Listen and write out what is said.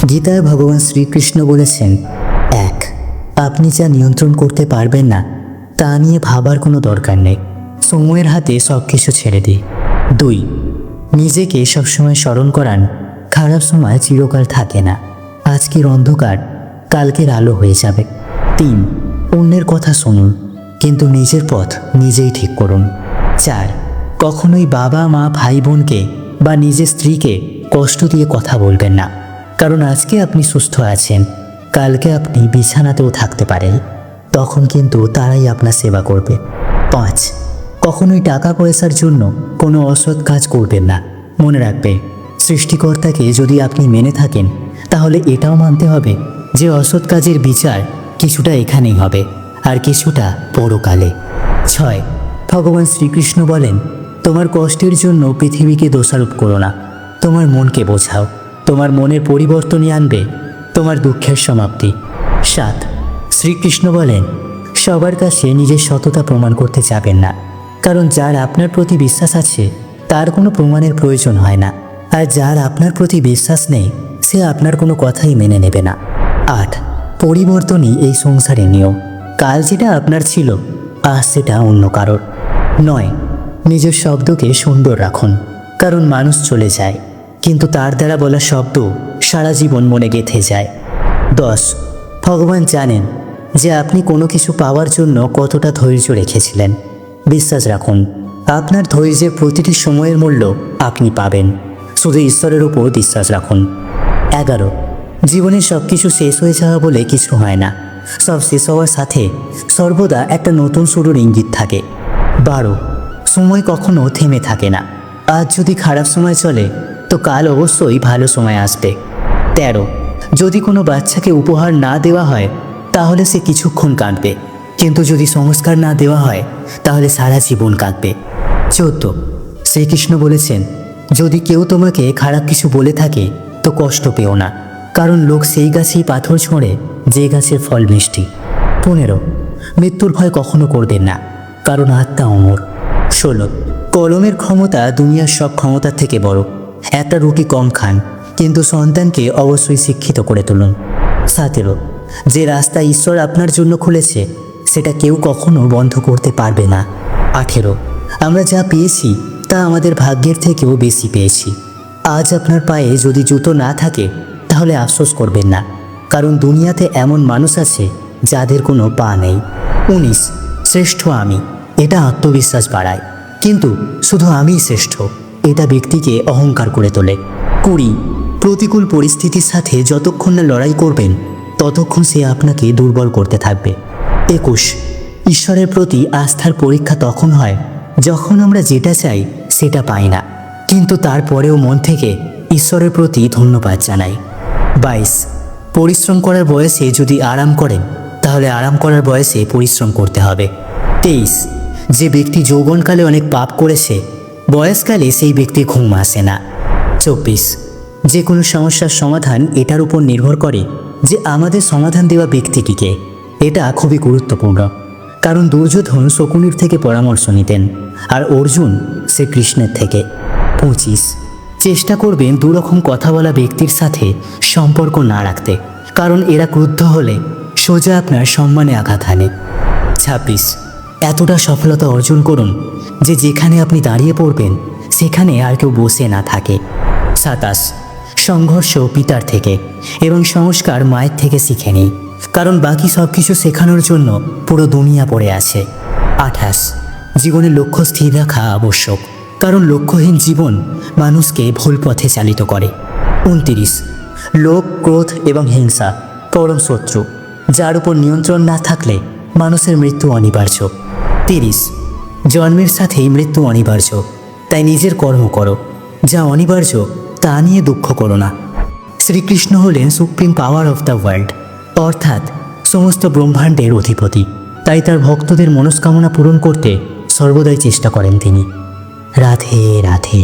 গীতায় ভগবান শ্রীকৃষ্ণ বলেছেন, 1. আপনি যা নিয়ন্ত্রণ করতে পারবেন না তা নিয়ে ভাবার কোনো দরকার নেই, সময়ের হাতে সব কিছু ছেড়ে দিই। 2. নিজেকে সবসময় স্মরণ করান, খারাপ সময় চিরকাল থাকে না, আজকের অন্ধকার কালকের আলো হয়ে যাবে। 3. অন্যের কথা শুনুন, কিন্তু নিজের পথ নিজেই ঠিক করুন। 4. কখনোই বাবা মা ভাই বোনকে বা নিজের স্ত্রীকে কষ্ট দিয়ে কথা বলবেন না, কারণ আজকে আপনি সুস্থ আছেন, কালকে আপনি বিছানাতেও থাকতে পারেন, তখন কিন্তু তারাই আপনার সেবা করবে। 5. কখনোই টাকা পয়সার জন্য কোনো অসৎ কাজ করবেন না। মনে রাখবে, সৃষ্টিকর্তাকে যদি আপনি মেনে থাকেন তাহলে এটাও মানতে হবে যে অসৎ কাজের বিচার কিছুটা এখানেই হবে আর কিছুটা পরকালে। 6. ভগবান শ্রীকৃষ্ণ বলেন, তোমার কষ্টের জন্য পৃথিবীকে দোষারোপ করো না, তোমার মনকে বোঝাও, তোমার মনের পরিবর্তনই আনবে তোমার দুঃখের সমাপ্তি। 7. শ্রীকৃষ্ণ বলেন, সবার কাছে নিজের সততা প্রমাণ করতে যাবেন না, কারণ যার আপনার প্রতি বিশ্বাস আছে তার কোনো প্রমাণের প্রয়োজন হয় না, আর যার আপনার প্রতি বিশ্বাস নেই সে আপনার কোনো কথাই মেনে নেবে না। 8. পরিবর্তনই এই সংসারের নিয়ম, কাল যেটা আপনার ছিল আজ সেটা অন্য কারোর। 9. নিজের শব্দকে সুন্দর রাখুন, কারণ মানুষ চলে যায় কিন্তু তার দ্বারা বলা শব্দ সারা জীবন মনে গেঁথে যায়। 10. ভগবান জানেন যে আপনি কোনো কিছু পাওয়ার জন্য কতটা ধৈর্য রেখেছিলেন, বিশ্বাস রাখুন আপনার ধৈর্যের প্রতিটি সময়ের মূল্য আপনি পাবেন, শুধু ঈশ্বরের উপর বিশ্বাস রাখুন। 11. জীবনের সব কিছু শেষ হয়ে যাওয়া বলে কিছু হয় না, সব শেষ হওয়ার সাথে সর্বদা একটা নতুন শুরুর ইঙ্গিত থাকে। 12. সময় কখনো থেমে থাকে না, আজ যদি খারাপ সময় চলে তো কাল অবশ্যই ভালো সময় আসবে। 13. যদি কোনো বাচ্চাকে উপহার না দেওয়া হয় তাহলে সে কিছুক্ষণ কাঁদবে, কিন্তু যদি সংস্কার না দেওয়া হয় তাহলে সারা জীবন কাঁদবে। 14. শ্রীকৃষ্ণ বলেছেন, যদি কেউ তোমাকে খারাপ কিছু বলে থাকে তো কষ্ট পেও না, কারণ লোক সেই গাছেই পাথর ছোঁড়ে যে গাছের ফল মিষ্টি। 15. মৃত্যুর ভয় কখনো করবেন না, কারণ আত্মা অমর। 16. কলমের ক্ষমতা দুনিয়ার সব ক্ষমতার থেকে বড়, একটা রুটি কম খান কিন্তু সন্তানকে অবশ্যই শিক্ষিত করে তুলুন। 17. যে রাস্তা ঈশ্বর আপনার জন্য খুলেছে সেটা কেউ কখনো বন্ধ করতে পারবে না। 18. আমরা যা পেয়েছি তা আমাদের ভাগ্যের থেকেও বেশি পেয়েছি, আজ আপনার পায়ে যদি জুতো না থাকে তাহলে আফসোস করবেন না, কারণ দুনিয়াতে এমন মানুষ আছে যাদের কোনো পা নেই। 19. শ্রেষ্ঠ আমি, এটা আত্মবিশ্বাস বাড়ায়, কিন্তু শুধু আমিই শ্রেষ্ঠ এটা ব্যক্তিকে অহংকার করে তোলে। 20. প্রতিকূল পরিস্থিতির সাথে যতক্ষণ না লড়াই করবেন ততক্ষণ সে আপনাকে দুর্বল করতে থাকবে। 21. ঈশ্বরের প্রতি আস্থার পরীক্ষা তখন হয় যখন আমরা যেটা চাই সেটা পাই না, কিন্তু তারপরেও মন থেকে ঈশ্বরের প্রতি ধন্যবাদ জানাই। 22. পরিশ্রম করার বয়সে যদি আরাম করেন তাহলে আরাম করার বয়সে পরিশ্রম করতে হবে। 23. যে ব্যক্তি যৌবনকালে অনেক পাপ করেছে বয়সকালে সেই ব্যক্তির ঘুম আসে না। 24. যে কোনো সমস্যার সমাধান এটার উপর নির্ভর করে যে আমাদের সমাধান দেওয়া ব্যক্তিটিকে, এটা খুবই গুরুত্বপূর্ণ, কারণ দুর্যোধন শকুনির থেকে পরামর্শ নিতেন আর অর্জুন শ্রীকৃষ্ণের থেকে। 25. চেষ্টা করবেন দুরকম কথা বলা ব্যক্তির সাথে সম্পর্ক না রাখতে, কারণ এরা ক্রুদ্ধ হলে সোজা আপনার সম্মানে আঘাত হানে। 26. এতটা সফলতা অর্জন করুন যে যেখানে আপনি দাঁড়িয়ে পড়বেন সেখানে আর কেউ বসে না থাকে। 27. সংঘর্ষ পিতার থেকে এবং সংস্কার মায়ের থেকে শিখে নিই, কারণ বাকি সব কিছু শেখানোর জন্য পুরো দুনিয়া পড়ে আছে। 28. জীবনের লক্ষ্য স্থির রাখা আবশ্যক, কারণ লক্ষ্যহীন জীবন মানুষকে ভুল পথে চালিত করে। 29. লোভ, ক্রোধ এবং হিংসা পরম শত্রু, যার উপর নিয়ন্ত্রণ না থাকলে মানুষের মৃত্যু অনিবার্য। 30. জন্মের সাথেই মৃত্যু অনিবার্য, তাই নিজের কর্ম করো, যা অনিবার্য তা নিয়ে দুঃখ করো না। শ্রীকৃষ্ণ হলেন supreme power of the world, অর্থাৎ সমস্ত ব্রহ্মাণ্ডের অধিপতি, তাই তার ভক্তদের মনস্কামনা পূরণ করতে সর্বদাই চেষ্টা করেন তিনি। রাধে রাধে।